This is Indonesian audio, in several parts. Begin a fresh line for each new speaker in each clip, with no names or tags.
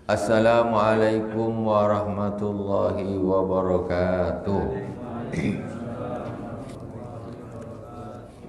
Assalamualaikum warahmatullahi wabarakatuh.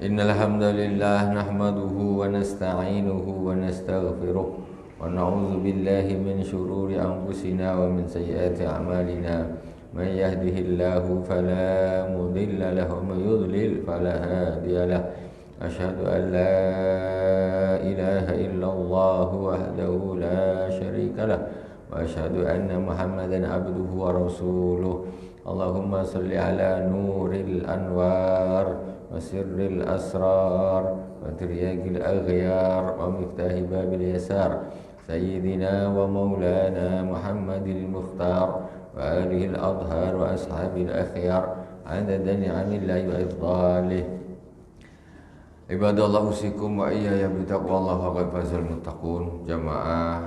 Innal hamdalillah nahmaduhu wa nasta'inuhu wa nastaghfiruh wa na'udzu billahi min shururi anfusina wa min sayyiati a'malina. Man yahdihillahu fala mudilla lahu wa man yudlil fala hadiya lahu. Asyhadu an la ilaha illallah wahdahu la syarika lah wa asyhadu anna Muhammadan abduhu wa rasuluh. Allahumma salli ala nuril anwar wa sirril asrar wa tiryaqil aghyar wa miftahi babil yasar sayyidina wa maulana Muhammadil mukhtar wa alihi al-adhar wa ashabil akhyar adada ni'amillahi wa ifdalih. Ibadallah usikum wa iyaya bitaqwallah wa qad fazal muttaqun. Jamaah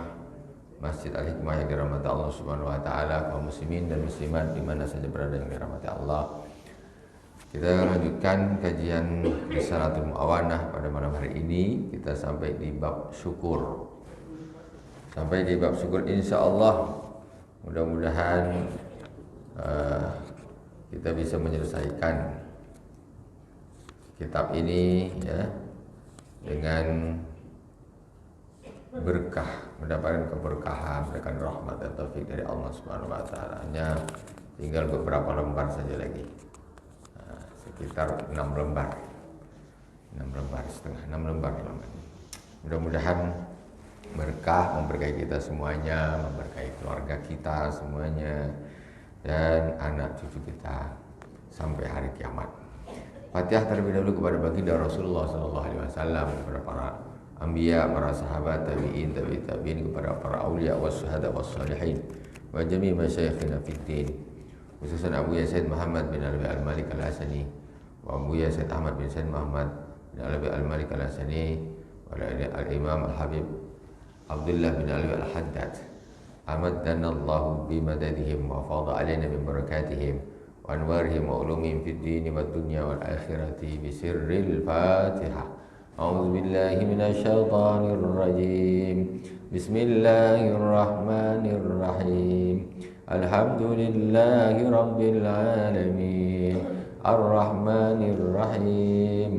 Masjid Al-Hikmah yang dirahmati Allah Subhanahu wa taala, kaum muslimin dan muslimat di mana saja berada yang dirahmati Allah. Kita lanjutkan kajian Risalatul Mu'awanah pada malam hari ini. Kita sampai di bab syukur. Sampai di bab syukur, insyaallah mudah-mudahan kita bisa menyelesaikan kitab ini ya dengan berkah, mendapatkan keberkahan, mendapatkan rahmat dan taufik dari Allah Subhanahu wa taala. Hanya tinggal beberapa lembar saja lagi. Sekitar 6 lembar. 6 lembar setengah, 6 lembar lagi. Mudah-mudahan berkah, memberkahi kita semuanya, memberkahi keluarga kita semuanya dan anak cucu kita sampai hari kiamat. Fatihah terlebih dahulu kepada baginda Rasulullah sallallahu alaihi wasallam, kepada para anbiya, para sahabat, tabi'in, tabi'in, kepada para auliya wasyuhada wassalihin wa jami' masyayikhina fid din, khususan Abu Yazid Muhammad bin Alawi Al-Malik Al-Hasani wa Abu Yazid Ahmad bin Said Muhammad bin Alawi Al-Malik Al-Hasani wa Al-Imam Al-Habib Abdullah bin Alawi Al-Haddad amaddanallahu bimadadihim wa fadha alaina min barakatihim وأنوارهم وعلومهم في الدين والدنيا والآخرة بسر الفاتحة. أعوذ بالله من الشيطان الرجيم. بسم الله الرحمن الرحيم. الحمد لله رب العالمين الرحمن الرحيم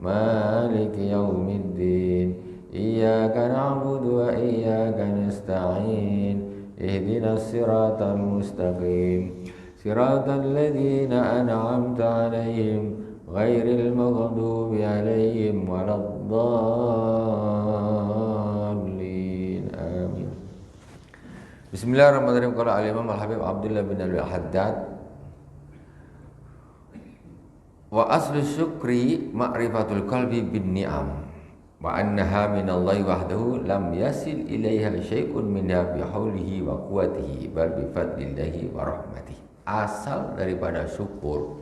مالك يوم الدين إياك نعبد وإياك نستعين اهدنا الصراط المستقيم صراط الذين أنعمت عليهم غير المغضوب عليهم ولا الضالين آمين. Bismillahirrahmanirrahim. Qala al-Imam Al-Habib Abdullah bin Al-Haddad wa aslu syukri ma'rifatul qalbi bin ni'am wa annaha minallahi wahdahu lam yasil ilaiha syai'un minha bihaulihi wa quwwatihi bal bi fadlillahi wa rahmatihi. Asal daripada syukur,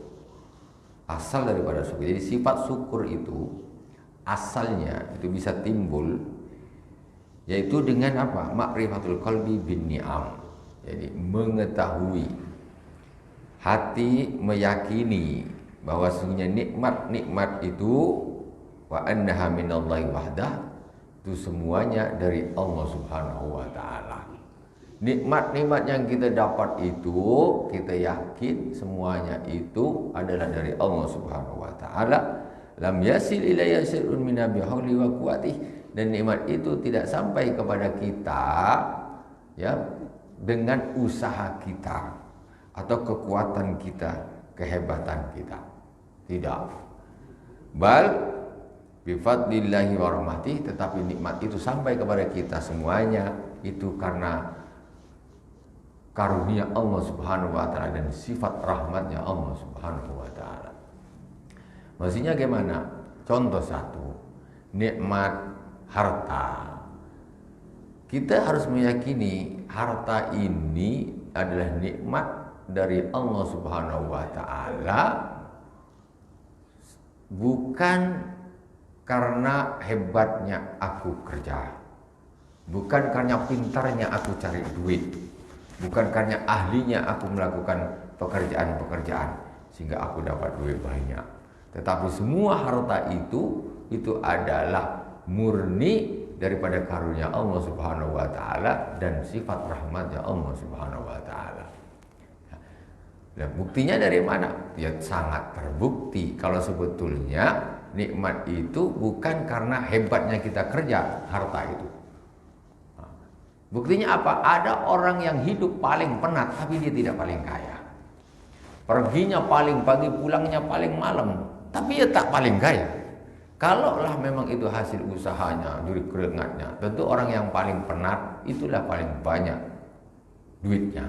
jadi sifat syukur itu asalnya itu bisa timbul yaitu dengan apa? Ma'rifatul qalbi bin ni'am. Jadi mengetahui, hati meyakini bahwa sesungguhnya nikmat-nikmat itu wa annaha minallahi wahdah, itu semuanya dari Allah Subhanahu wa taala. Nikmat-nikmat yang kita dapat itu, kita yakin semuanya itu adalah dari Allah Subhanahu wa taala. Lam yasil ilayya syai'un min bihauli wa quwwati, dan nikmat itu tidak sampai kepada kita ya dengan usaha kita atau kekuatan kita, kehebatan kita. Tidak. Bal bi fadlillahi wa rahmatihi, tetapi nikmat itu sampai kepada kita semuanya itu karena karunia Allah Subhanahu wa taala dan sifat rahmatnya Allah Subhanahu wa taala. Maksudnya gimana? Contoh satu, nikmat harta. Kita harus meyakini harta ini adalah nikmat dari Allah Subhanahu wa taala, bukan karena hebatnya aku kerja, bukan karena pintarnya aku cari duit, bukan karena ahlinya aku melakukan pekerjaan-pekerjaan sehingga aku dapat duit banyak. Tetapi semua harta itu adalah murni daripada karunia Allah Subhanahu wa taala dan sifat rahmatnya Allah Subhanahu wa taala. Dan buktinya dari mana? Ya sangat terbukti kalau sebetulnya nikmat itu bukan karena hebatnya kita kerja harta itu. Buktinya apa? Ada orang yang hidup paling penat tapi dia tidak paling kaya. Perginya paling pagi, pulangnya paling malam, tapi dia tak paling kaya. Kalaulah memang itu hasil usahanya, jerih keringatnya, tentu orang yang paling penat itulah paling banyak duitnya.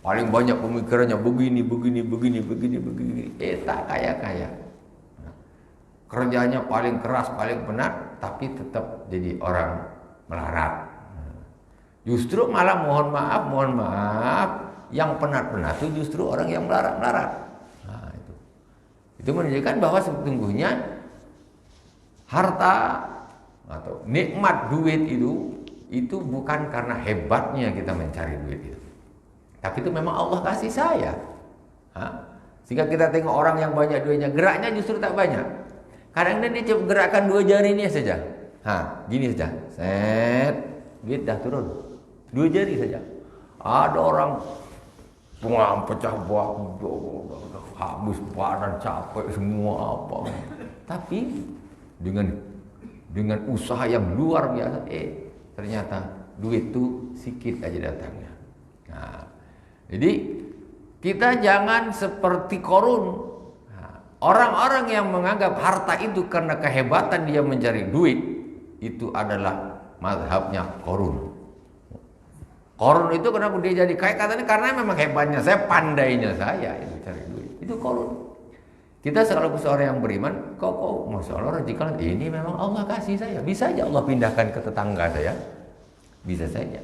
Paling banyak pemikirannya begini. Tak kaya-kaya. Kerjanya paling keras, paling penat, tapi tetap jadi orang melarat. Justru malah mohon maaf, yang penat-penat itu justru orang yang melarat-melarat. Nah, itu menunjukkan bahwa sesungguhnya harta atau nikmat duit itu bukan karena hebatnya kita mencari duit itu, tapi itu memang Allah kasih saya. Sehingga kita tengok orang yang banyak duitnya, geraknya justru tak banyak. Kadang-kadang dia cuma gerakkan 2 jari ini saja, gini saja, set, duit dah turun, 2 jari saja. Ada orang pecah buah, habis badan, capek semua apa, tapi dengan usaha yang luar biasa, ternyata duit itu sedikit aja datangnya. Nah, jadi kita jangan seperti Qarun. Orang-orang yang menganggap harta itu karena kehebatan dia mencari duit, itu adalah mazhabnya Qarun. Qarun itu kenapa dia jadi kaya? Katanya karena memang hebatnya saya, pandainya saya itu cari duit. Itu Qarun. Kita selalu seorang yang beriman, kok Masya Allah radikal, ini memang Allah kasih saya. Bisa aja Allah pindahkan ke tetangga saya. Bisa saja.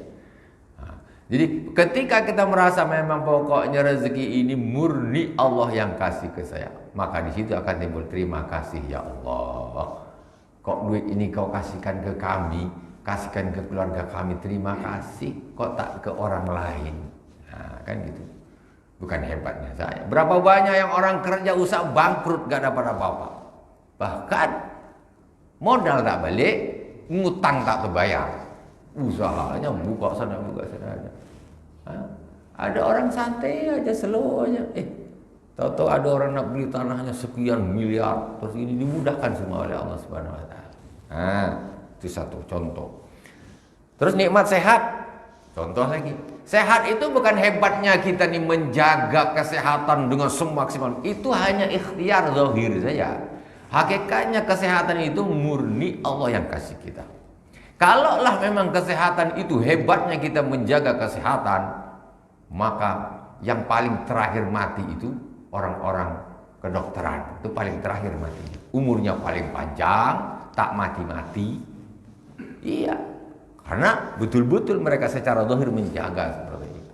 Jadi ketika kita merasa memang pokoknya rezeki ini murni Allah yang kasih ke saya, maka di situ akan timbul terima kasih ya Allah. Kok duit ini kau kasihkan ke kami, kasihkan ke keluarga kami, terima kasih. Kok tak ke orang lain? Nah, kan gitu. Bukan hebatnya saya. Berapa banyak yang orang kerja usaha bangkrut gak dapat apa-apa. Bahkan modal tak balik, ngutang tak terbayar. Usahanya buka sana aja. Ada orang santai aja, slow aja. Tahu-tahu ada orang nak beli tanahnya sekian miliar, terus ini dimudahkan semua oleh Allah Subhanahu wa taala. Itu satu contoh. Terus nikmat sehat. Contoh lagi. Sehat itu bukan hebatnya kita nih menjaga kesehatan dengan semaksimal. Itu hanya ikhtiar zahir saja. Hakikatnya kesehatan itu murni Allah yang kasih kita. Kalaulah memang kesehatan itu hebatnya kita menjaga kesehatan, maka yang paling terakhir mati itu orang-orang kedokteran. Itu paling terakhir mati. Umurnya paling panjang, tak mati-mati. Iya. Karena betul-betul mereka secara zahir menjaga seperti itu.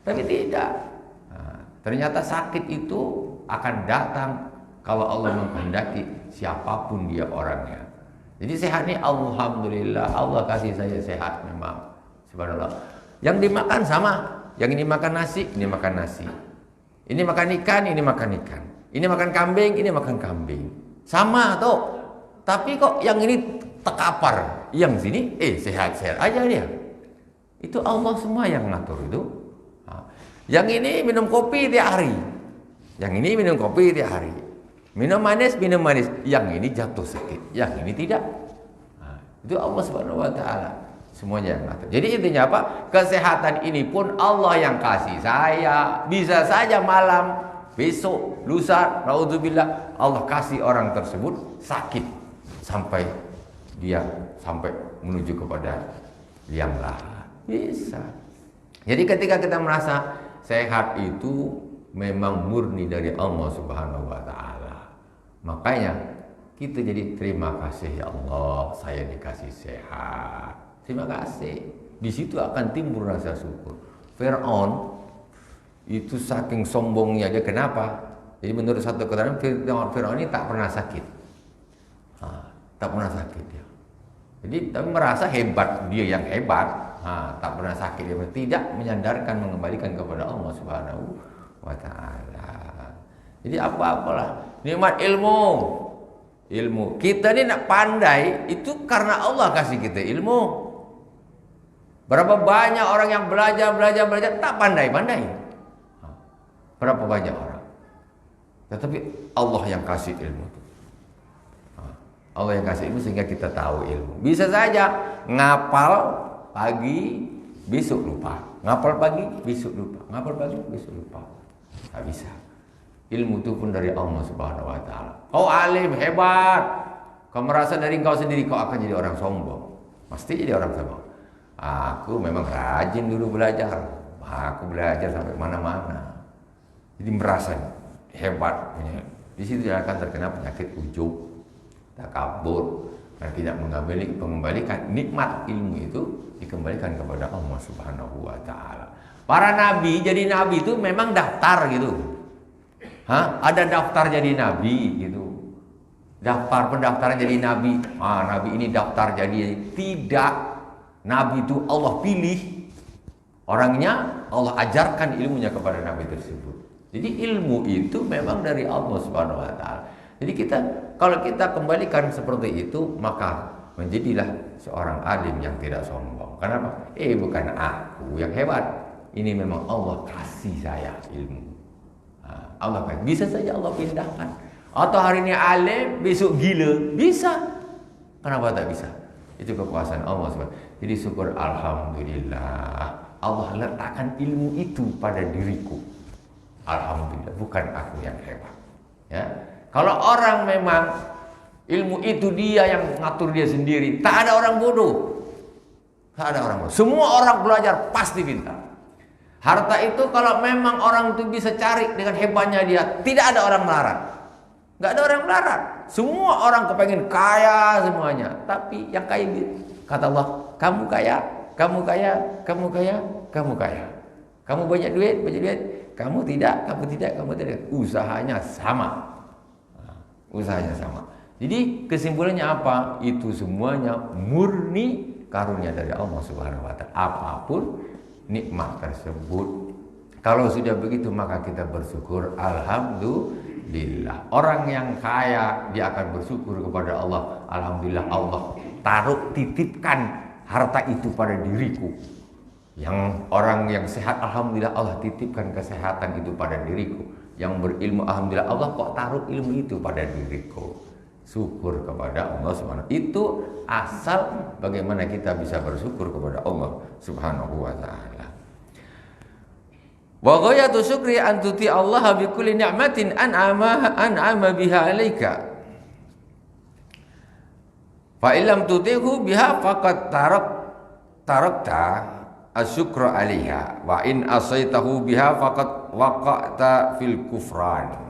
Tapi tidak. Ternyata sakit itu akan datang kalau Allah menghendaki siapapun dia orangnya. Jadi sehat ini alhamdulillah, Allah kasih saya sehat memang. Subhanallah. Yang dimakan sama. Yang ini makan nasi, ini makan nasi. Ini makan ikan, ini makan ikan. Ini makan kambing, ini makan kambing. Sama toh. Tapi kok yang ini tekapar, yang sini sehat-sehat aja dia. Itu Allah semua yang ngatur itu. Yang ini minum kopi tiap hari, yang ini minum kopi tiap hari. Minum manis. Yang ini jatuh sakit, yang ini tidak. Itu Allah Subhanahu wa taala semuanya yang ngatur. Jadi intinya apa? Kesehatan ini pun Allah yang kasih saya. Bisa saja malam, besok, lusa, naudzubillah, Allah kasih orang tersebut sakit sampai dia menuju kepada yang lain. Bisa. Jadi ketika kita merasa sehat itu memang murni dari Allah Subhanahu wa taala. Makanya kita jadi terima kasih ya Allah, saya dikasih sehat. Terima kasih. Di situ akan timbul rasa syukur. Fir'aun itu saking sombongnya dia, kenapa? Jadi menurut satu keterangan Fir'aun ini tak pernah sakit. Tak pernah sakit dia. Jadi tapi merasa hebat, dia yang hebat, tak pernah sakit, dia tidak menyandarkan, mengembalikan kepada Allah Subhanahu wa taala. Jadi apa-apalah nikmat ilmu. Ilmu. Kita ini nak pandai itu karena Allah kasih kita ilmu. Berapa banyak orang yang belajar tak pandai-pandai. Berapa banyak orang. Tetapi Allah yang kasih ilmu. Allah yang kasih ilmu sehingga kita tahu ilmu. Bisa saja ngapal pagi, besok lupa. Ngapal pagi, besok lupa. Ngapal pagi, besok lupa. Tak bisa. Ilmu itu pun dari Allah Subhanahu wa taala. Kau alim hebat. Kau merasa dari kau sendiri kau akan jadi orang sombong. Pasti jadi orang sombong. Aku memang rajin dulu belajar. Aku belajar sampai mana-mana. Jadi merasa hebat. Di situ dia akan terkena penyakit ujub, takabur, dan tidak mengembalikan nikmat ilmu itu dikembalikan kepada Allah Subhanahu wa taala. Para nabi jadi nabi itu memang daftar gitu. Ada daftar jadi nabi gitu. Daftar pendaftaran jadi nabi. Nabi ini daftar jadi tidak. Nabi itu Allah pilih orangnya, Allah ajarkan ilmunya kepada nabi tersebut. Jadi ilmu itu memang dari Allah Subhanahu wa taala. Jadi kalau kita kembalikan seperti itu, maka menjadilah seorang alim yang tidak sombong. Kenapa? Bukan aku yang hebat. Ini memang Allah kasih saya ilmu. Allah kan bisa saja Allah pindahkan. Atau hari ini alim, besok gila, bisa. Kenapa tak bisa? Itu kekuasaan Allah SWT. Jadi syukur alhamdulillah Allah letakkan ilmu itu pada diriku. Alhamdulillah, bukan aku yang hebat. Ya. Kalau orang memang ilmu itu dia yang ngatur dia sendiri, tak ada orang bodoh. Tak ada orang bodoh. Semua orang belajar pasti pintar. Harta itu kalau memang orang itu bisa cari dengan hebatnya dia, tidak ada orang melarat. Nggak ada orang melarat. Semua orang kepengen kaya semuanya. Tapi yang kaya kata Allah, kamu kaya, kamu kaya, kamu kaya, kamu kaya. Kamu banyak duit, kamu tidak, kamu tidak, kamu tidak. Usahanya sama. Usahanya sama. Jadi kesimpulannya apa? Itu semuanya murni karunia dari Allah Subhanahu wa taala. Apapun nikmat tersebut. Kalau sudah begitu maka kita bersyukur alhamdulillah. Orang yang kaya dia akan bersyukur kepada Allah. Alhamdulillah Allah titipkan harta itu pada diriku. Yang orang yang sehat alhamdulillah Allah titipkan kesehatan itu pada diriku. Yang berilmu alhamdulillah Allah kok taruh ilmu itu pada diriku. Syukur kepada Allah Subhanahu. Itu asal bagaimana kita bisa bersyukur kepada Allah Subhanahu wa taala. Wa ghayatu syukri an tuti Allah bi kulli ni'matin an'ama biha 'alaika. Fa illam tutihu biha faqad tarakta asyukra 'alaiha wa in asaitahu biha faqad waqa'ta fil kufran.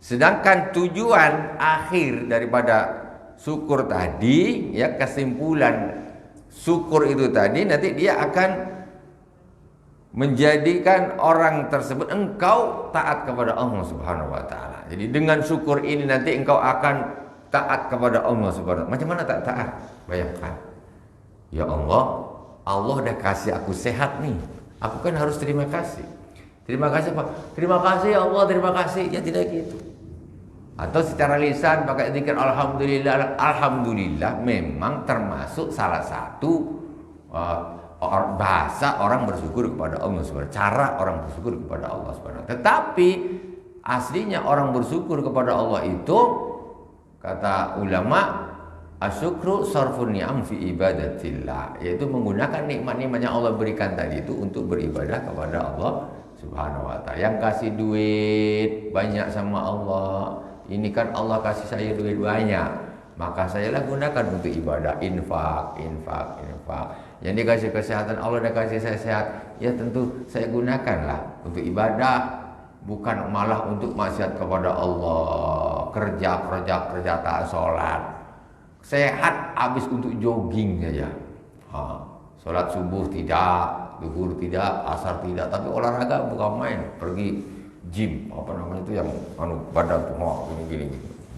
Sedangkan tujuan akhir daripada syukur tadi, ya kesimpulan syukur itu tadi nanti dia akan menjadikan orang tersebut engkau taat kepada Allah Subhanahu wa taala. Jadi dengan syukur ini nanti engkau akan taat kepada Allah Subhanahu wa taala. Macam mana tak taat? Bayangkan. Ya Allah, Allah dah kasih aku sehat nih. Aku kan harus terima kasih. Terima kasih Pak. Terima kasih ya Allah, terima kasih. Ya tidak gitu. Atau secara lisan pakai zikir alhamdulillah. Alhamdulillah memang termasuk salah satu bahasa orang bersyukur kepada Allah Subhanahu. Cara orang bersyukur kepada Allah Subhanahu. Tetapi aslinya orang bersyukur kepada Allah itu kata ulama asyukru sarfun ni'am fi ibadatillah, yaitu menggunakan nikmat-nikmat yang Allah berikan tadi itu untuk beribadah kepada Allah Subhanahu wa taala. Yang kasih duit banyak sama Allah. Ini kan Allah kasih saya duit banyak, maka saya lah gunakan untuk ibadah, infak. Yang dikasih kesehatan, Allah dah kasih saya sehat, ya tentu saya gunakanlah untuk ibadah, bukan malah untuk maksiat kepada Allah, kerja tak sholat. Sehat habis untuk jogging saja. Sholat subuh tidak, zuhur tidak, asar tidak, tapi olahraga bukan main, pergi gym, apa namanya itu yang badan tuh gini.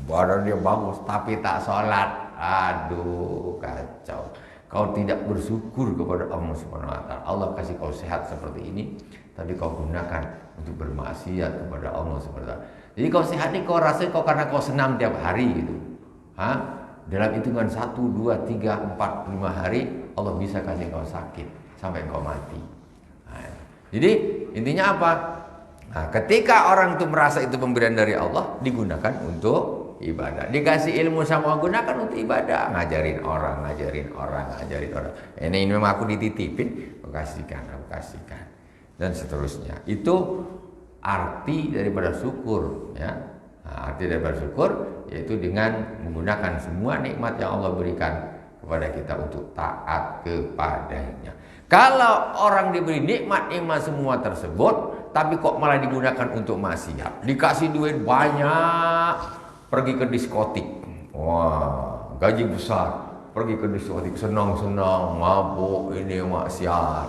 Badan dia bagus tapi tak sholat. Aduh, kacau. Kau tidak bersyukur kepada Allah Subhanahu wa taala. Allah kasih kau sehat seperti ini, tapi kau gunakan untuk bermaksiat kepada Allah Subhanahu wa taala. Jadi kau sehat ini kau rasa kau karena kau senam tiap hari gitu. Dalam hitungan 1, 2, 3, 4, 5 hari Allah bisa kasih kau sakit sampai kau mati. Jadi intinya apa? Ketika orang itu merasa itu pemberian dari Allah, digunakan untuk ibadah. Dikasih ilmu sama Allah, gunakan untuk ibadah. Ngajarin orang. Ini memang aku dititipin, aku kasihkan. Dan seterusnya. Itu arti daripada syukur, ya. Arti daripada syukur yaitu dengan menggunakan semua nikmat yang Allah berikan kepada kita untuk taat kepadanya. Kalau orang diberi nikmat-nikmat semua tersebut, tapi kok malah digunakan untuk maksiat, dikasih duit banyak, pergi ke diskotik, wah gaji besar, pergi ke diskotik, senang-senang, mabuk, ini maksiat.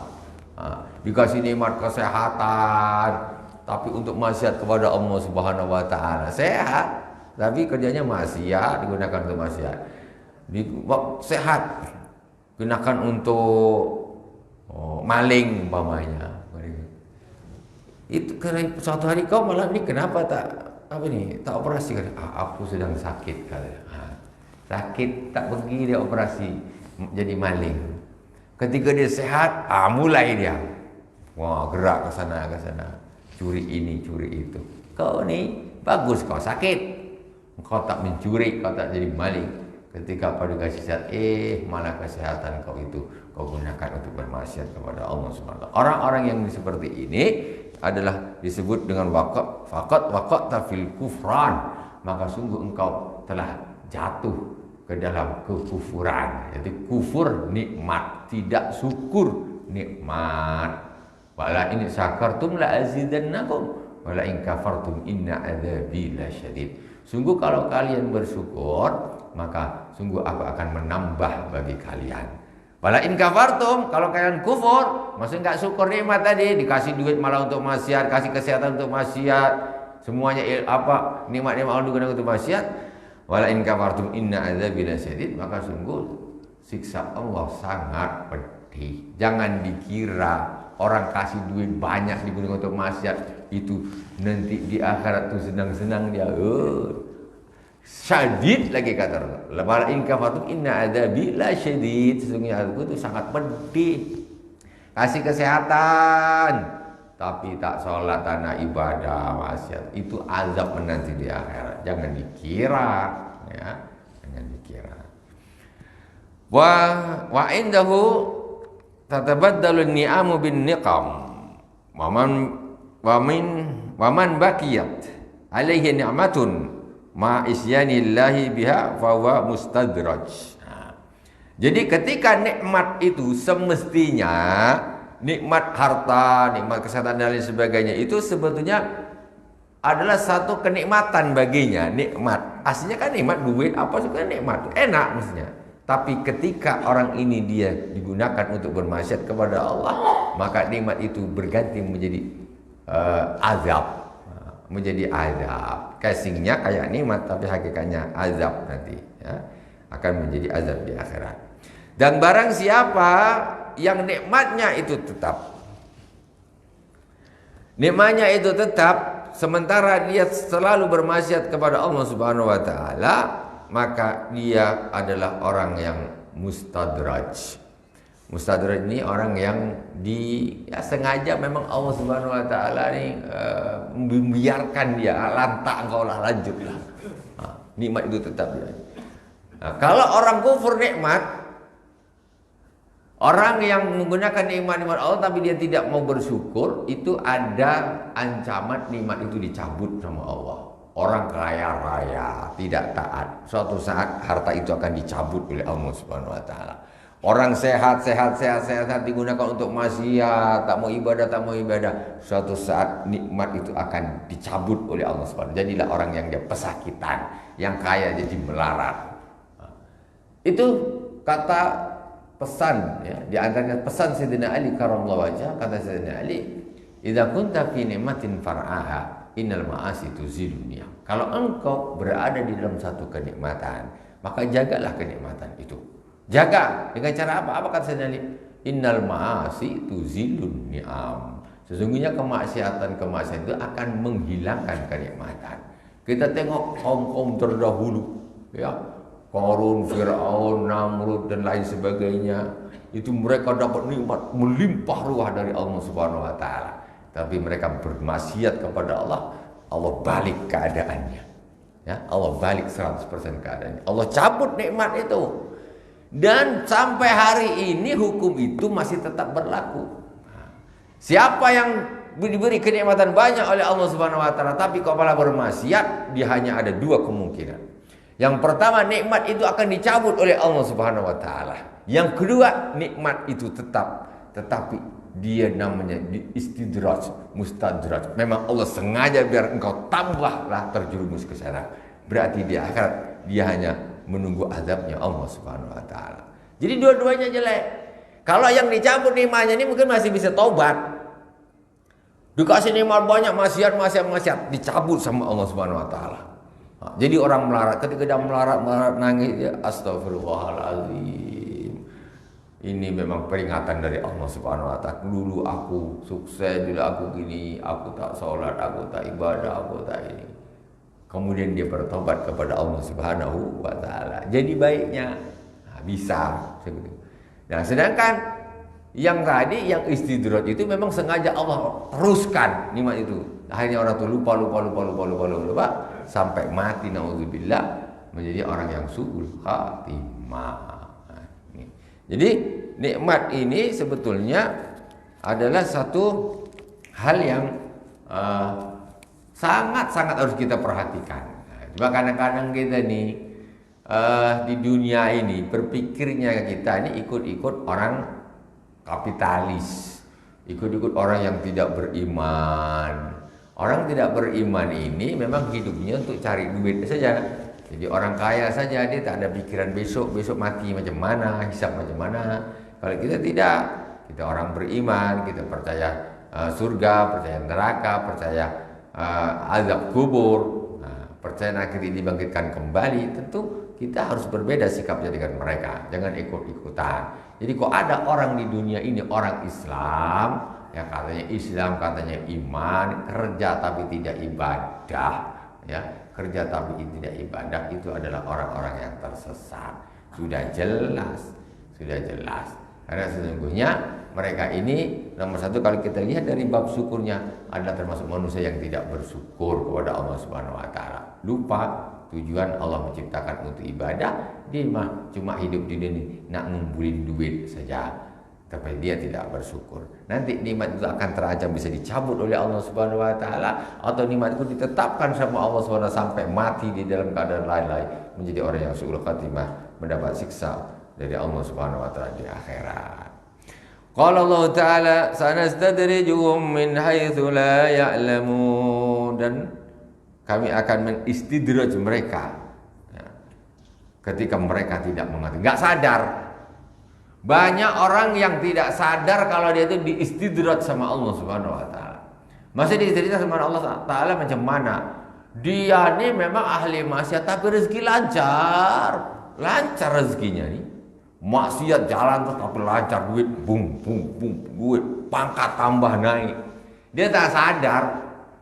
Dikasih nikmat kesehatan, tapi untuk maksiat kepada Allah Subhanahu wa taala. Sehat, tapi kerjanya maksiat, digunakan untuk maksiat. Sehat, gunakan untuk maling umpamanya. Itu karena suatu hari kau malam ini kenapa tak operasi? Aku sedang sakit katanya. Sakit tak pergi dia operasi, jadi maling. Ketika dia sehat, mulai dia. Wah, gerak ke sana, curi ini, curi itu. Kau ni bagus, kau sakit. Kau tak mencuri, kau tak jadi maling. Ketika kau dikasih sehat, malah kesehatan kau itu kau gunakan untuk bermaksiat kepada Allah Subhanahu wa taala. Orang-orang yang seperti ini adalah disebut dengan waqa'ta fil kufran, maka sungguh engkau telah jatuh ke dalam kekufuran. Jadi kufur nikmat, tidak syukur nikmat. Wala in syakartum la azidannakum wala in kafartum inna adzabi lasyadid. Sungguh kalau kalian bersyukur, maka sungguh aku akan menambah bagi kalian. Wala in kafartum, kalau kalian kufur, maksudnya enggak syukur nikmat tadi, dikasih duit malah untuk maksiat, kasih kesehatan untuk maksiat, semuanya nikmat-nikmat Allah digunakan untuk maksiat. Wala in kafartum inna adzabi lasyadid, maka sungguh siksa Allah sangat pedih. Jangan dikira orang kasih duit banyak digunakan untuk maksiat itu nanti di akhirat tuh senang-senang dia. Syadid lagi kata Allah. Wala in kafartum inna adzabi lasyadid, sesungguhnya aku itu sangat pedih. Kasih kesehatan tapi tak sholat, tanah ibadah, maksiat, itu azab menanti di akhirat. Jangan dikira, ya. Jangan dikira. Wa indahu tatabaddalu ni'amu bin niqam. Wa man baqiyat alaihi ni'matun ma isyanillahi biha fa huwa mustadraj. Jadi ketika nikmat itu semestinya nikmat harta, nikmat kesehatan dan lain sebagainya itu sebetulnya adalah satu kenikmatan baginya. Nikmat aslinya kan nikmat, duit apa juga nikmat, enak mestinya. Tapi ketika orang ini dia digunakan untuk bermaksiat kepada Allah, maka nikmat itu berganti menjadi azab. Menjadi azab. Casingnya kayak nikmat tapi hakikatnya azab nanti, ya. Akan menjadi azab di akhirat. Dan barang siapa yang nikmatnya itu tetap, nikmatnya itu tetap, sementara dia selalu bermaksiat kepada Allah Subhanahu wa taala, maka dia adalah orang yang mustadraj. Mustadraj ini orang yang sengaja memang Allah Subhanahu wa taala ini membiarkan dia lantak, engkau lah lanjutlah. Nikmat itu tetap dia. Kalau orang kufur nikmat, orang yang menggunakan nikmat-nikmat Allah tapi dia tidak mau bersyukur, itu ada ancaman nikmat itu dicabut sama Allah. Orang kaya raya tidak taat, suatu saat harta itu akan dicabut oleh Allah Subhanahu wa taala. Orang sehat digunakan untuk maksiat, tak mau ibadah, suatu saat nikmat itu akan dicabut oleh Allah Subhanahu wa taala. Jadilah orang yang dia pesakitan, yang kaya jadi melarat. Itu kata pesan, ya, di antaranya pesan Sayyidina Ali karramallahu wajhah, kata Sayyidina Ali, "Idza kunta fi ni'matin far'aha, innal ma'asi tuzilun ni'am." Kalau engkau berada di dalam satu kenikmatan, maka jagalah kenikmatan itu. Jaga dengan cara apa? Apa kata Sayyidina Ali? Innal ma'asi tuzilun ni'am. Sesungguhnya kemaksiatan itu akan menghilangkan kenikmatan. Kita tengok kaum-kaum terdahulu, ya, Qarun, Fir'aun, Namrud dan lain sebagainya, itu mereka dapat nikmat melimpah ruah dari Allah Subhanahu wa taala. Tapi mereka bermaksiat kepada Allah, Allah balik keadaannya. Ya, Allah balik 100% keadaannya. Allah cabut nikmat itu. Dan sampai hari ini hukum itu masih tetap berlaku. Siapa yang diberi kenikmatan banyak oleh Allah Subhanahu wa taala tapi kok malah bermaksiat, dia hanya ada dua kemungkinan. Yang pertama, nikmat itu akan dicabut oleh Allah Subhanahu wa taala. Yang kedua, nikmat itu tetap, tetapi dia namanya istidraj, mustadraj. Memang Allah sengaja biar engkau tambahlah terjerumus ke sana. Berarti di akhirat dia hanya menunggu azabnya Allah Subhanahu wa taala. Jadi dua-duanya jelek. Kalau yang dicabut nikmatnya ini mungkin masih bisa taubat. Dikasih nikmat banyak, maksiat, dicabut sama Allah Subhanahu wa taala. Nah, jadi orang melarat, ketika dia melarat nangis, ya astagfirullahaladzim. Ini memang peringatan dari Allah Subhanahu wa taala. Dulu aku sukses, dulu aku gini, aku tak sholat, aku tak ibadah, aku tak ini. Kemudian dia bertobat kepada Allah Subhanahu wa taala. Jadi baiknya bisa. Nah, sedangkan yang tadi, yang istidraj itu memang sengaja Allah teruskan nikmat itu. Akhirnya orang itu lupa sampai mati, naudzubillah, menjadi orang yang su'ul khatimah. Jadi nikmat ini sebetulnya adalah satu hal yang sangat-sangat harus kita perhatikan. Cuma kadang-kadang kita nih di dunia ini berpikirnya kita ini ikut-ikut orang kapitalis, ikut-ikut orang yang tidak beriman. Orang tidak beriman ini memang hidupnya untuk cari duit saja. Jadi orang kaya saja, dia tak ada pikiran besok mati macam mana, hisab macam mana. Kalau kita tidak, kita orang beriman, kita percaya surga, percaya neraka, percaya azab kubur, percaya nanti dibangkitkan kembali. Tentu kita harus berbeda sikapnya dengan mereka, jangan ikut-ikutan. Jadi kok ada orang di dunia ini, orang Islam, yang katanya Islam, katanya iman, kerja tapi tidak ibadah, ya, kerja tapi tidak ibadah, itu adalah orang-orang yang tersesat. Sudah jelas. Karena sesungguhnya mereka ini nomor satu, kalau kita lihat dari bab syukurnya, adalah termasuk manusia yang tidak bersyukur kepada Allah Subhanahu wa taala. Lupa tujuan Allah menciptakan untuk ibadah, dia cuma hidup di dunia nak ngumpulin duit saja. Tapi dia tidak bersyukur. Nanti nikmat itu akan terancam bisa dicabut oleh Allah Subhanahu wa taala, atau nikmat itu ditetapkan sama Allah Subhanahu wa taala sampai mati di dalam keadaan lain-lain, menjadi orang yang su'ul khatimah, mendapat siksa dari Allah Subhanahu wa taala di akhirat. Qala Allah taala sanastadrijuhum min haitsu la ya'lamun, dan kami akan mengistidraj mereka ketika mereka tidak mengerti, enggak sadar. Banyak orang yang tidak sadar kalau dia itu diistidraj sama Allah Subhanahu wa taala. Masih dicerita sama Allah taala macam mana? Dia ini memang ahli maksiat tapi rezeki lancar. Lancar rezekinya nih. Maksiat jalan terus tapi lancar, duit bum, duit pangkat tambah naik. Dia tak sadar.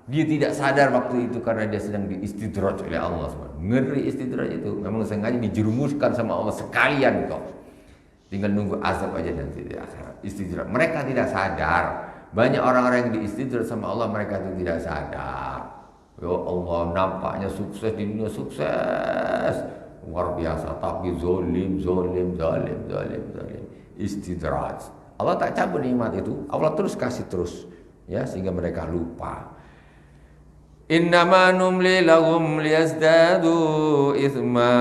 Dia tidak sadar waktu itu karena dia sedang diistidraj oleh Allah Subhanahu wa taala. Ngeri istidraj itu, memang sengaja dijerumuskan sama Allah sekalian kok. Tinggal nunggu azab aja nanti di akhirat. Istidraj. Mereka tidak sadar. Banyak orang-orang yang diistidraj sama Allah, mereka itu tidak sadar. Ya Allah, nampaknya sukses di dunia, sukses luar biasa, tapi zolim. Istidraj. Allah tak cabut nikmat itu, Allah terus kasih terus, ya, sehingga mereka lupa. Innama numli lahum liyazdadu itsma.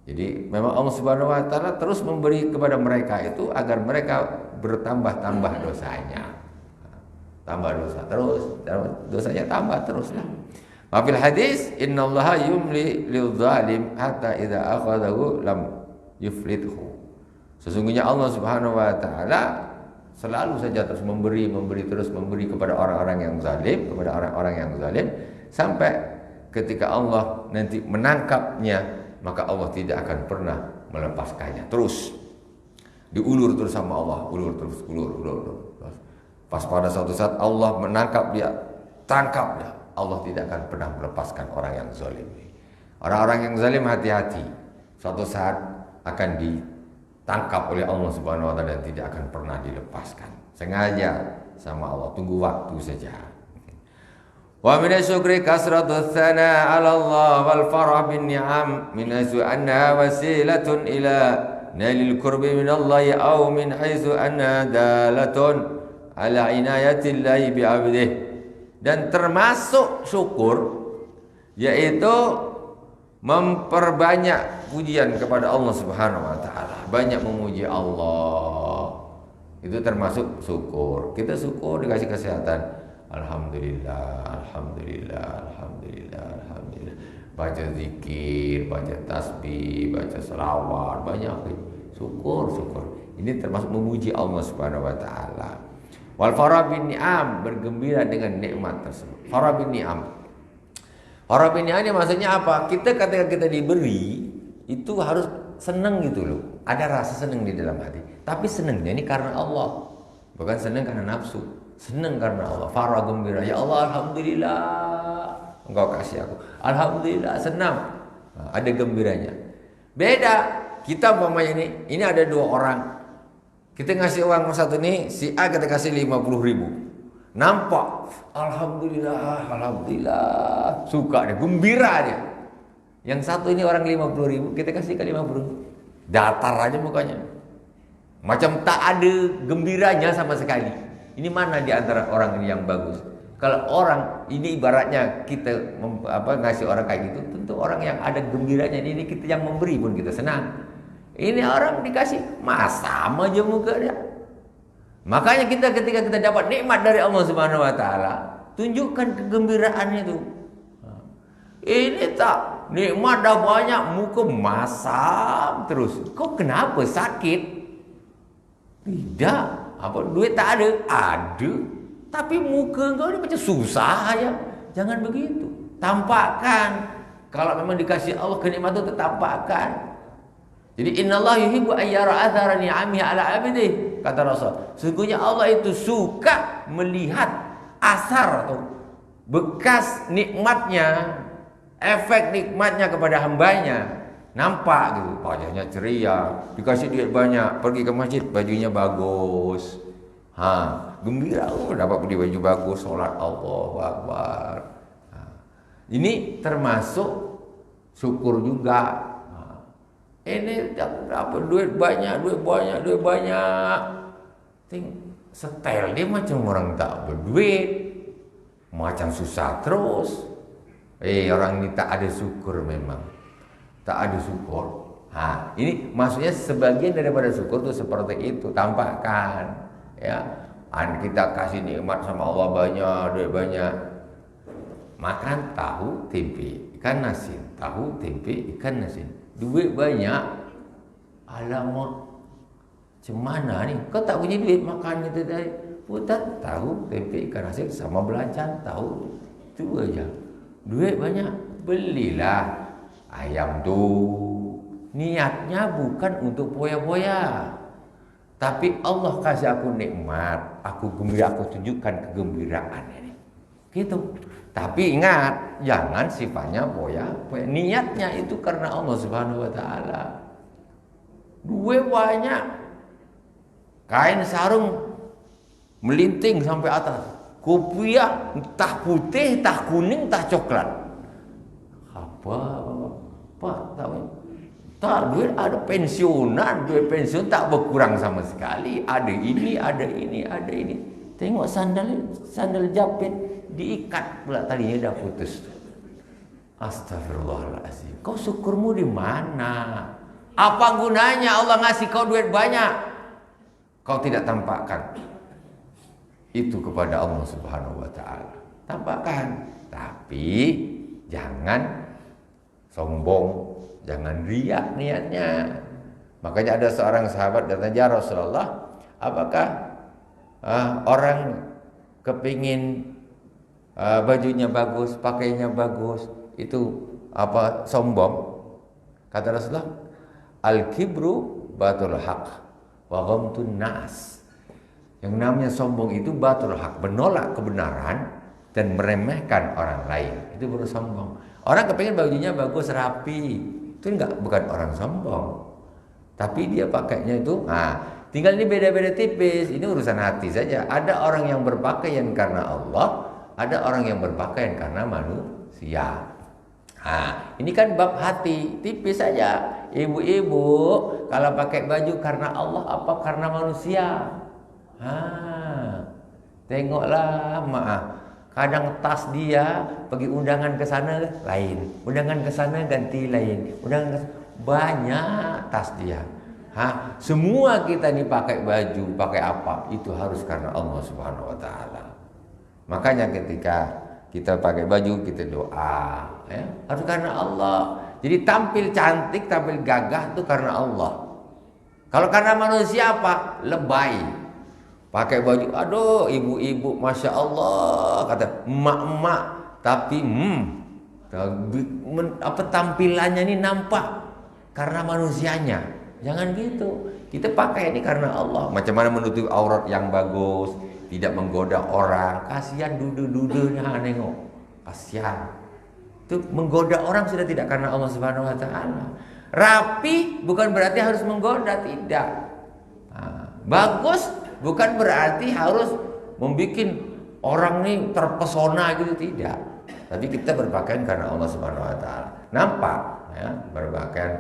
Jadi memang Allah Subhanahu wa taala terus memberi kepada mereka itu agar mereka bertambah-tambah dosanya. Tambah dosa terus, dosanya tambah teruslah. Wa fil hadis innallaha yumli lil zalim hatta idza akhadahu lam yuflithu. Sesungguhnya Allah Subhanahu wa taala selalu saja terus memberi kepada orang-orang yang zalim, sampai ketika Allah nanti menangkapnya, maka Allah tidak akan pernah melepaskannya. Terus diulur terus sama Allah, ulur. Pas pada suatu saat Allah menangkap dia, tangkap dia, Allah tidak akan pernah melepaskan orang yang zalim. Orang-orang yang zalim hati-hati. Suatu saat akan ditangkap oleh Allah Subhanahu wa taala dan tidak akan pernah dilepaskan. Sengaja sama Allah, tunggu waktu saja. Wa min syukri kasratu tsana 'ala Allah wal farah bin ni'am min haitsu annaha wasilatun ila nailil qurbi min Allah aw min haitsu annaha dalatun ala inayatillahi bi 'abdihi. Dan termasuk syukur yaitu memperbanyak pujian kepada Allah Subhanahu wa taala, banyak memuji Allah. Itu termasuk syukur. Kita syukur dikasih kesehatan. Alhamdulillah, alhamdulillah, alhamdulillah, alhamdulillah. Baca zikir, baca tasbih, baca selawat, banyak. Syukur, syukur. Ini termasuk memuji Allah Subhanahu wa taala. Wal farah bin ni'am, bergembira dengan nikmat tersebut. Farah bin ni'am. Farah bin ni'am ini maksudnya apa? Kita ketika kita diberi itu harus senang gitu loh. Ada rasa senang di dalam hati. Tapi senangnya ini karena Allah, bukan senang karena nafsu. Senang karena Allah. Farah gembira. Ya Allah, alhamdulillah Engkau kasih aku. Alhamdulillah, senang. Nah, ada gembiranya. Beda. Kita umpamanya ini ada dua orang. Kita ngasih uang satu nih, si A kita kasih 50.000. Nampak, alhamdulillah, alhamdulillah. Suka dia, gembira dia. Yang satu ini orang 50.000, kita kasih ke 50. Datar aja mukanya. Macam tak ada gembiranya sama sekali. Ini mana di antara orang ini yang bagus? Kalau orang ini ibaratnya kita ngasih orang kayak gitu, tentu orang yang ada gembiranya. Ini kita yang memberi pun kita senang. Ini orang dikasih masam aja muka dia. Makanya kita ketika kita dapat nikmat dari Allah Subhanahu wa taala, tunjukkan kegembiraan itu. Ini tak nikmat dah banyak, muka masam terus. Kau kenapa sakit? Tidak, apa duit tak ada? Ada. Tapi muka kau ni macam susah aja. Jangan begitu. Tampakkan. Kalau memang dikasih Allah kenikmatan itu tampakkan. Jadi innallaha yuhibbu an yara athara ni'amihi 'ala 'abdihi, kata Rasul. Sesungguhnya Allah itu suka melihat asar atau bekas nikmatnya, efek nikmatnya kepada hambanya. Nampak gitu, wajahnya ceria, dikasih duit banyak, pergi ke masjid bajunya bagus. Gembira, dapat beli baju bagus, sholat, Allahu Akbar. Ini termasuk syukur juga. Ini dapat duit banyak. Setel dia macam orang tak berduit, macam susah terus. Orang ini tak ada syukur memang. Tak ada syukur. Ini maksudnya sebagian daripada syukur itu seperti itu, tampakkan. Ya, kita kasih nikmat sama Allah banyak, duit banyak. Makan tahu tempe ikan asin, tahu tempe ikan asin. Duit banyak. Alamak, macam mana ni? Kau tak punya duit makan itu tadi. Putar tahu tempe ikan asin sama belacan tahu. Itu aja. Duit banyak, belilah ayam tu. Niatnya bukan untuk poya-poya. Tapi Allah kasih aku nikmat, aku gembira, aku tunjukkan kegembiraan ini. Gitu. Tapi ingat, jangan sifatnya poya. Niatnya itu karena Allah Subhanahu wa taala. Duit banyak. Kain sarung melinting sampai atas. Kopiah entah putih, entah kuning, entah coklat. Apa? Pak, tak duit ada pensiunan, duit pensiun tak berkurang sama sekali. Ada ini, ada ini, ada ini. Tengok sandal japit diikat pula talinya dah putus. Astagfirullahaladzim. Kau syukurmu di mana? Apa gunanya Allah ngasih kau duit banyak? Kau tidak tampakkan itu kepada Allah Subhanahu wa taala. Tampakkan, tapi jangan sombong, jangan riak niatnya. Makanya ada seorang sahabat datang, "Ya Rasulullah, apakah orang kepingin bajunya bagus, pakainya bagus, itu sombong?" Kata Rasulullah, "Al-kibru batul haq wa ghamtun nas." Yang namanya sombong itu batul haq, menolak kebenaran dan meremehkan orang lain, itu baru sombong. Orang kepengen bajunya bagus, rapi, itu bukan orang sombong. Tapi dia pakainya itu, tinggal ini beda-beda tipis. Ini urusan hati saja. Ada orang yang berpakaian karena Allah, ada orang yang berpakaian karena manusia. Ini kan bab hati, tipis saja. Ibu-ibu kalau pakai baju karena Allah apa karena manusia? Tengoklah, kadang tas dia pergi undangan ke sana lain, undangan ke sana ganti lain, undangan ke sana, banyak tas dia. Semua kita nih pakai baju, pakai apa, itu harus karena Allah Subhanahu wa taala. Makanya ketika kita pakai baju, kita doa, ya, harus karena Allah. Jadi tampil cantik, tampil gagah itu karena Allah. Kalau karena manusia apa? Lebay. Pakai baju, aduh ibu-ibu Masya Allah, kata emak-emak, tapi tampilannya ini nampak karena manusianya. Jangan gitu. Kita pakai ini karena Allah. Macam mana menutup aurat yang bagus, tidak menggoda orang. Kasihan dudu-dudunya nengok. Kasihan. Itu menggoda orang sudah tidak karena Allah Subhanahu wa taala. Rapi bukan berarti harus menggoda, tidak. Bagus bukan berarti harus membuat orang ini terpesona gitu, tidak. Tapi kita berpakaian karena Allah Subhanahu wa taala. Nampak ya, berpakaian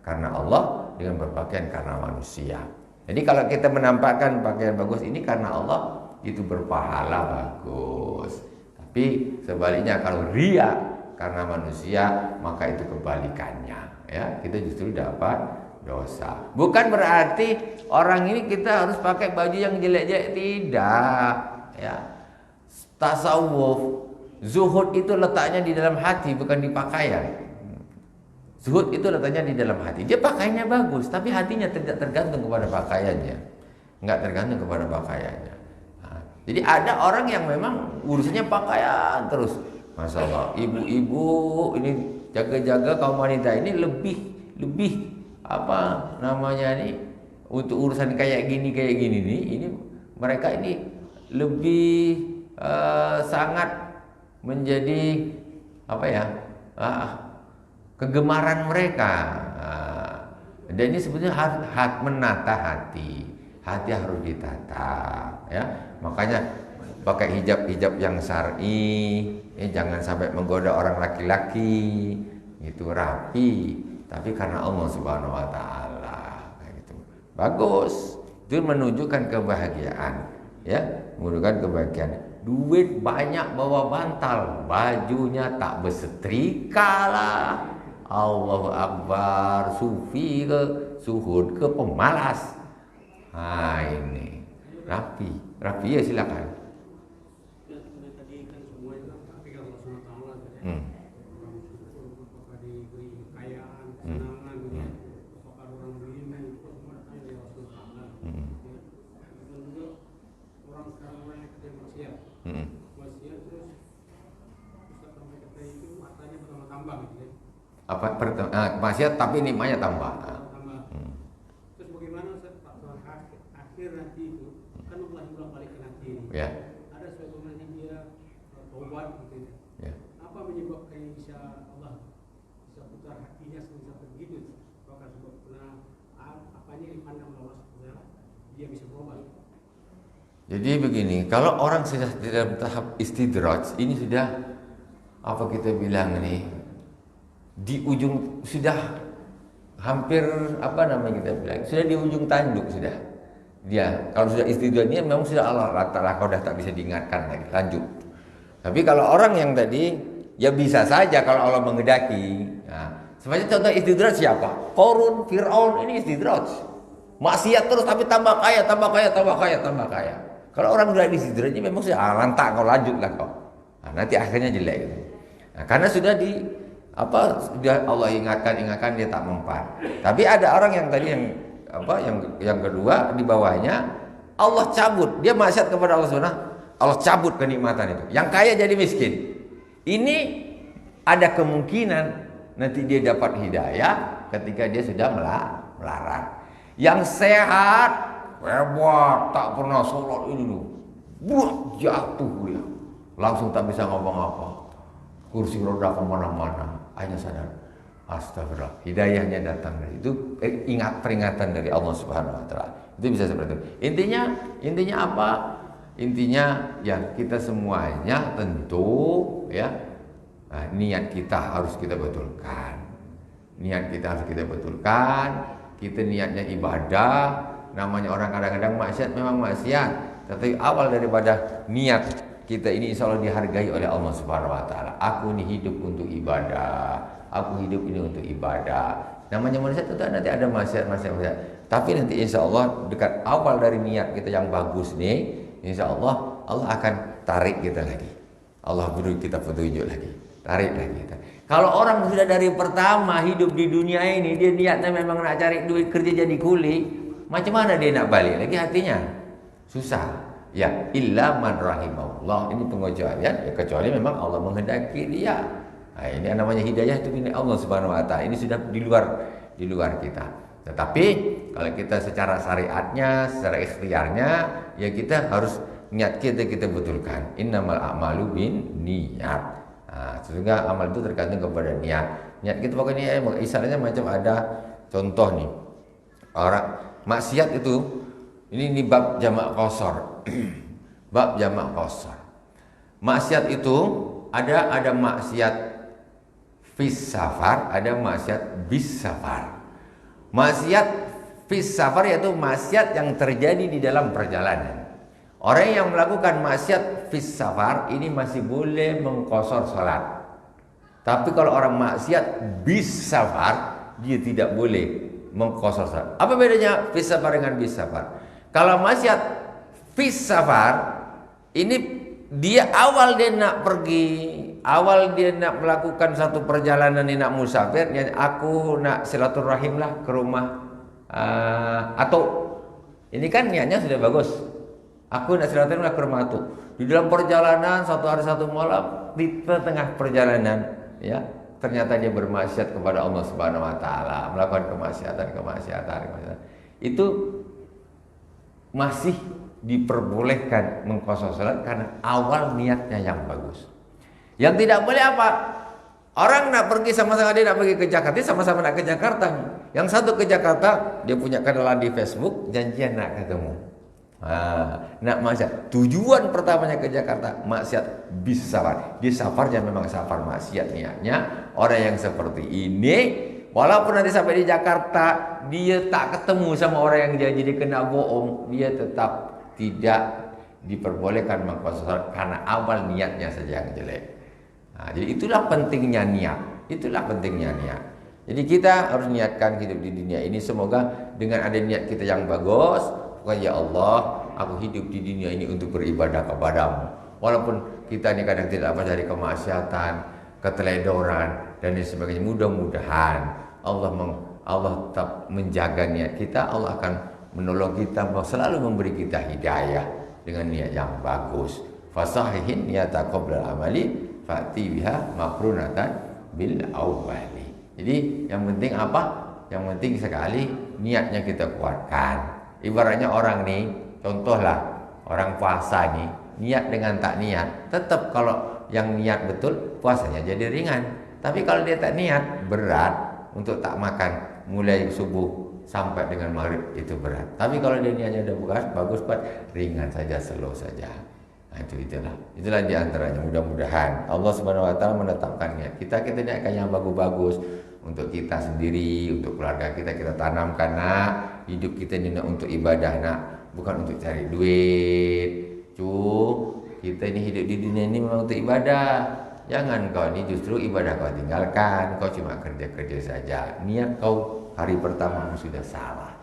karena Allah dengan berpakaian karena manusia. Jadi kalau kita menampakkan pakaian bagus ini karena Allah, itu berpahala bagus. Tapi sebaliknya kalau riya karena manusia, maka itu kebalikannya. Ya, kita justru dapat dosa. Bukan berarti orang ini kita harus pakai baju yang jelek-jelek, tidak. Ya, tasawuf, zuhud itu letaknya di dalam hati, bukan di pakaian. Zuhud itu letaknya di dalam hati. Dia pakaiannya bagus, tapi hatinya tidak tergantung kepada pakaiannya. Enggak tergantung kepada pakaiannya. Jadi ada orang yang memang urusannya pakaian terus. Masya Allah, ibu-ibu ini jaga-jaga kaum wanita ini lebih apa namanya nih, untuk urusan kayak gini nih, ini mereka ini lebih sangat menjadi apa ya, kegemaran mereka. Dan ini sebetulnya harus menata hati harus ditata, ya. Makanya pakai hijab yang syar'i, jangan sampai menggoda orang laki-laki, itu rapi, tapi karena Allah Subhanahu wa taala, kayak gitu. Bagus. Itu menunjukkan kebahagiaan, ya, menunjukkan kebahagiaan. Duit banyak bawa bantal, bajunya tak bersetrika lah. Allahu Akbar, sufi ke, suhud ke, pemalas. Ini rapi ya, silakan. Maksiat tapi nikmatnya tambah.
Terus bagaimana akhir nanti itu kan bolak-balik nanti ini.
Ya.
Ada suatu nanti dia taubat gitu.
Ya.
Apa menyebabkan bisa Allah bisa putar hatinya sampai begitu? Apakah sebab apanya dipandang Allah Subhanahu dia bisa berubah?
Jadi begini, kalau orang sudah dalam tahap istidraj, ini sudah apa kita bilang nih, di ujung, sudah hampir apa namanya kita bilang, sudah di ujung tanduk sudah. Dia kalau sudah istidrajnya memang sudah Allah Ta'ala, kau dah tak bisa diingatkan lagi, lanjut. Tapi kalau orang yang tadi, ya bisa saja kalau Allah menghendaki. Sebenarnya contoh istidraj siapa? Qarun, Fir'aun, ini istidraj. Maksiat terus tapi tambah kaya. Kalau orang sudah istidrajnya memang sudah lantak, kau lanjutlah kau. Nanti akhirnya jelek gitu. Karena sudah sudah Allah ingatkan dia tak mempan. Tapi ada orang yang tadi yang kedua di bawahnya Allah cabut, dia maksiat kepada Allah Subhanahu, Allah cabut kenikmatan itu. Yang kaya jadi miskin. Ini ada kemungkinan nanti dia dapat hidayah ketika dia sudah melarat. Yang sehat, hebat, tak pernah sholat ini loh, jatuh dia, langsung tak bisa ngomong apa, kursi roda kemana-mana, hanya sadar, astagfirullah, hidayahnya datang dari itu. Ingat peringatan dari Allah Subhanahu Wa Taala. Itu bisa seperti itu. Intinya apa? Intinya ya kita semuanya tentu ya, niat kita harus kita betulkan. Niat kita harus kita betulkan. Kita niatnya ibadah. Namanya orang kadang-kadang maksiat, memang maksiat. Tapi awal daripada niat kita ini insya Allah dihargai oleh Allah Subhanahu Wa Taala. Aku ini hidup untuk ibadah. Aku hidup ini untuk ibadah. Namanya manusia itu nanti ada maksiat. Tapi nanti insya Allah dekat awal dari niat kita yang bagus nih, insya Allah Allah akan tarik kita lagi. Allah beri kita petunjuk lagi, tarik lagi kita. Kalau orang sudah dari pertama hidup di dunia ini dia niatnya memang nak cari duit, kerja jadi kuli, macam mana dia nak balik lagi hatinya? Susah. Ya, illa man rahimahullah. Ini pengecualian, ya kecuali memang Allah menghendaki dia. Nah, ini namanya hidayah itu milik Allah Subhanahu Wa Taala. Ini sudah di luar kita. Tetapi kalau kita secara syariatnya, secara ikhtiarnya, ya kita harus niat kita betulkan. Innamal a'malu bin niat. Nah, sehingga amal itu tergantung kepada niat. Niat kita pokoknya istilahnya macam ada contoh nih. Orang maksiat itu ini bab jamak qasar. Bab jamak qasar. Maksiat itu ada maksiat fis safar, ada maksiat bis safar. Maksiat fis safar yaitu maksiat yang terjadi di dalam perjalanan. Orang yang melakukan maksiat fis safar ini masih boleh mengqasar salat. Tapi kalau orang maksiat bis safar, dia tidak boleh mengqasar salat. Apa bedanya fis safar dengan bis safar? Kalau maksiat fis safar ini dia awal dia nak pergi, awal dia nak melakukan satu perjalanan, dia nak musafir, aku nak silaturahim lah ke rumah atau ini kan niatnya sudah bagus. Aku nak silaturahim lah ke rumah Atuk. Di dalam perjalanan satu hari satu malam, di tengah perjalanan ya, ternyata dia bermaksiat kepada Allah Subhanahu Wa Taala, melakukan kemaksiatan. Itu masih diperbolehkan mengqasar salat karena awal niatnya yang bagus. Yang tidak boleh apa? Orang nak pergi sama-sama, dia nak pergi ke Jakarta, sama-sama nak ke Jakarta. Yang satu ke Jakarta, dia punya kenalan di Facebook, janjian nak ketemu. Nak maksiat. Tujuan pertamanya ke Jakarta, maksiat bis safar. Di safarnya memang safar maksiat niatnya. Orang yang seperti ini, walaupun nanti sampai di Jakarta dia tak ketemu sama orang yang janji, dia kena bohong, dia tetap tidak diperbolehkan mengqasar karena awal niatnya saja yang jelek. Nah, jadi itulah pentingnya niat. Itulah pentingnya niat. Jadi kita harus niatkan hidup di dunia ini, semoga dengan ada niat kita yang bagus, ya Allah, aku hidup di dunia ini untuk beribadah kepadamu. Walaupun kita ini kadang tidak apa dari kemaksiatan, keteledoran dan sebagainya, mudah-mudahan Allah tetap menjaga niat kita. Allah akan menolong kita, selalu memberi kita hidayah dengan niat yang bagus. Fasahihin niyata qabla amali fa'ti biha makrunatan bil awwali. Jadi yang penting apa? Yang penting sekali niatnya kita kuatkan. Ibaratnya orang nih, contohlah orang puasa nih, niat dengan tak niat, tetap kalau yang niat betul puasanya jadi ringan. Tapi kalau dia tak niat, berat untuk tak makan mulai subuh sampai dengan maghrib, itu berat. Tapi kalau dia niatnya udah bagus kuat, ringan saja, slow saja. Nah, itulah di antaranya. Mudah-mudahan Allah Subhanahu Wa Taala menetapkan niat kita niatkan yang bagus-bagus untuk kita sendiri, untuk keluarga kita tanamkan nak. Hidup kita ini untuk ibadah nak, bukan untuk cari duit. Kita ini hidup di dunia ini memang untuk ibadah. Jangan kau ini justru ibadah kau tinggalkan, kau cuma kerja-kerja saja. Niat kau hari pertama sudah salah.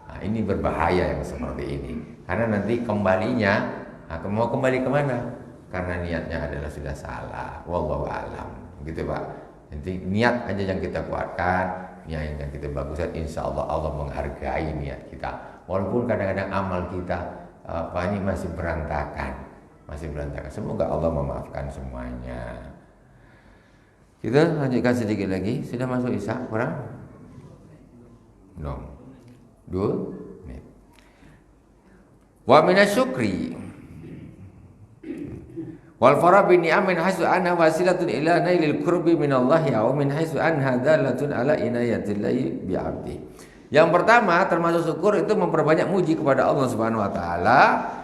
Nah, ini berbahaya yang seperti ini. Karena nanti kembalinya, mau kembali kemana? Karena niatnya adalah sudah salah. Wallahu a'lam. Gitu Pak. Nanti niat aja yang kita kuatkan, niat yang kita baguskan, insya Allah Allah menghargai niat kita. Walaupun kadang-kadang amal kita ini masih berantakan. Semoga Allah memaafkan semuanya. Kita lanjutkan sedikit lagi. Sudah masuk Isya kurang? Belum. 2 menit. Wa minasyukri Wal farah bi ni'amin haitsu anha wasilatun ila nailil qurbi minallahi aw min haitsu anha dalatun ala inayatillahi bi 'abdi. Yang pertama termasuk syukur itu memperbanyak muji kepada Allah Subhanahu wa taala,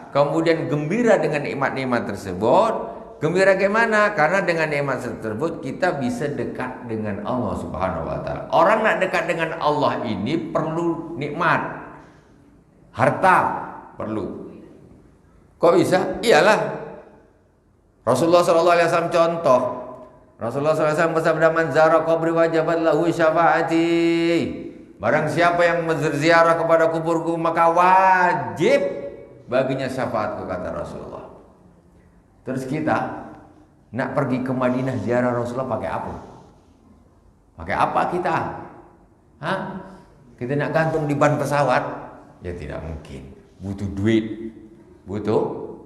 kemudian gembira dengan nikmat-nikmat tersebut. Gembira gimana? Karena dengan nikmat tersebut kita bisa dekat dengan Allah Subhanahu wa taala. Orang nak dekat dengan Allah ini perlu nikmat. Harta perlu. Kok bisa? Iyalah. Rasulullah sallallahu alaihi wasallam contoh. Rasulullah sallallahu alaihi wasallam bersabda, "Man zara qabri wajabat lahu syafaati." Barang siapa yang berziarah kepada kuburku maka wajib baginya syafaatku, kata Rasulullah. Terus kita nak pergi ke Madinah ziarah Rasulullah pakai apa? Pakai apa kita? Hah? Kita nak gantung di ban pesawat? Ya tidak mungkin. Butuh duit. Butuh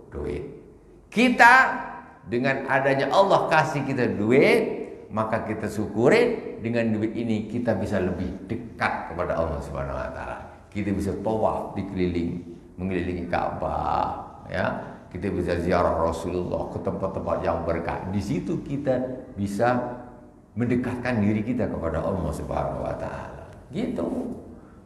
duit. Kita dengan adanya Allah kasih kita duit, maka kita syukurin. Dengan duit ini kita bisa lebih dekat kepada Allah Subhanahu wa taala. Kita bisa tawaf mengelilingi Ka'bah, ya. Kita bisa ziarah Rasulullah ke tempat-tempat yang berkah. Di situ kita bisa mendekatkan diri kita kepada Allah Subhanahu wa taala. Gitu.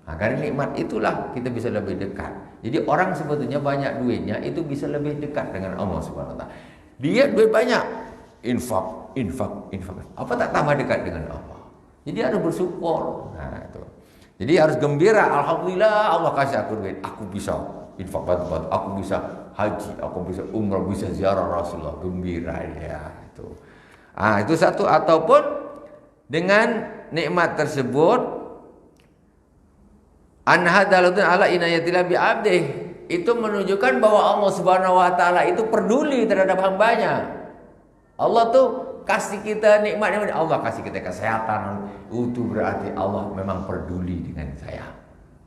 Nah, karena nikmat itulah kita bisa lebih dekat. Jadi orang sebetulnya banyak duitnya itu bisa lebih dekat dengan Allah Subhanahu wa taala. Dia duit banyak, infak. Apa tak tambah dekat dengan Allah? Jadi harus bersyukur. Nah, itu. Jadi harus gembira. Alhamdulillah Allah kasih aku duit. Aku bisa infak bantu-bantu. Aku bisa haji. Aku bisa umrah. Bisa ziarah Rasulullah. Gembira ya. Itu. Ah, itu satu. Ataupun dengan nikmat tersebut, anhadalatun ala inayatillah bi abdih. Itu menunjukkan bahwa Allah Subhanahu wa taala itu peduli terhadap hambanya. Allah tuh kasih kita nikmat, Allah kasih kita kesehatan. Itu berarti Allah memang peduli dengan saya.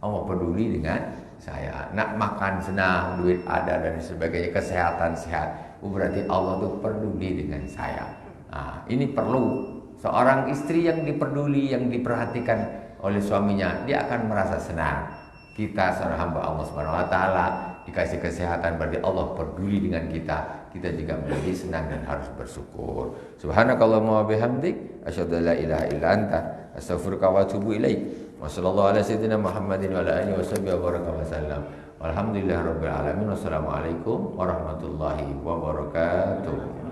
Allah peduli dengan saya. Nak makan senang, duit ada dan sebagainya, kesehatan sehat. Berarti Allah tuh peduli dengan saya. Nah, ini perlu seorang istri yang diperduli, yang diperhatikan oleh suaminya, dia akan merasa senang. Kita seorang hamba Allah Subhanahu wa taala dikasih kesehatan, berarti Allah peduli dengan kita. Kita juga menjadi senang dan harus bersyukur. Subhanakallahumma wa bihamdik, asyhadu an la ilaha illa anta, astaghfiruka wa atubu ilaik. Wa sallallahu ala sayyidina Muhammadin wa ala alihi washabihi wa baraka wa sallam. Walhamdulillahirabbil alamin. Wassalamualaikum warahmatullahi wabarakatuh.